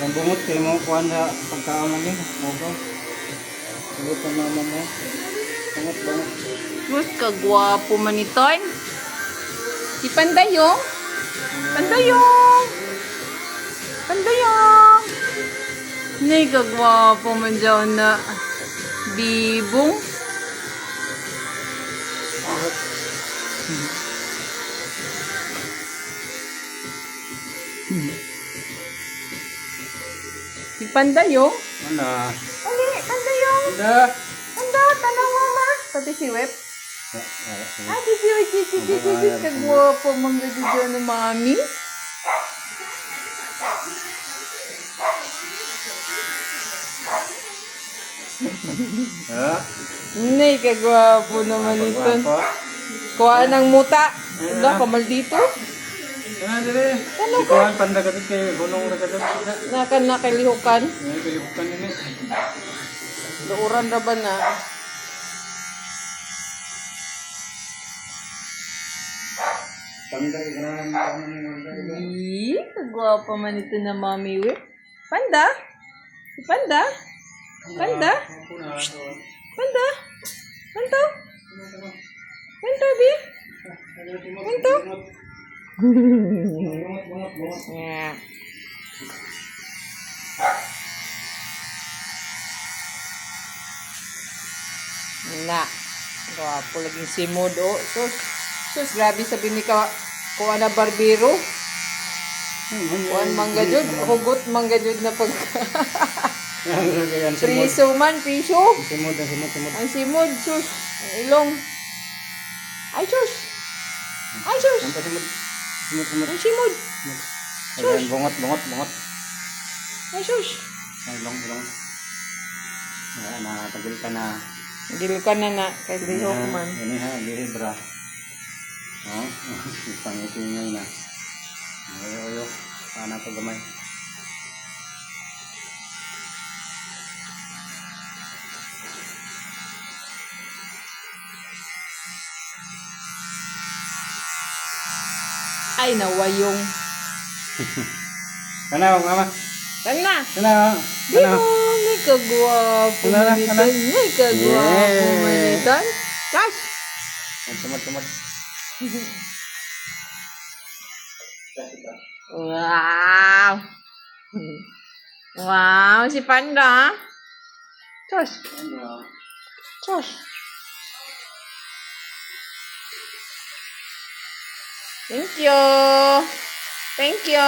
Yang bungot kayo mo kuhan sa pagkaaman niyo. Okay. Bungot na mama mo. Bungot. Mas kagwapo maniton. Si Pandayong. Pandayong. Pandayong. Nay kagwapo man dyan na bibong. Si Pandayong. Mana? Ali, Pandayong. Ada. Anda, tanong mama. Pati si Wep. Ah, di, kagwapo mang gagawin ng mami. Ha? Nay, kagwapo naman ito. Kuha ng muta. Wala, kamal dito. Ano dire? Si kuhan pandagatot kay gunong ragatot. Nakan nakalihukan. Ay kalibukan ni. Luuran na ba na? Panday ganahan Ih, kagwapo man ito na mami Wep. Panda? Si Panda? Panda? Panda? Panda? Panda, Bi? Panda? Yeah. Na. Gwapo laging si Modo. Sus, grabe sabi ni kuha na barbero. Kuhan manggajud. Hugot manggajud na pag... Priso man, priso. Simod. Ang simod, sus. Ang ilong. Ay, sus. Ay, sus. Ang simod. Ang simod. Ayan, bungot. Ay, sus. Ay, long. Ayan, nakatagil ka na. Gil ka na kay lihok man. Ini ha, gihibra. Oh, pangiti na. Ayo. Sana pa gamay. Ay, nawayong. Kana, mama. Kana. Kana. May kagwapo Kana. manitan. May kagwapo manitan. Gosh! Tumot. Wow! Wow, si Panda. Tos. Thank you.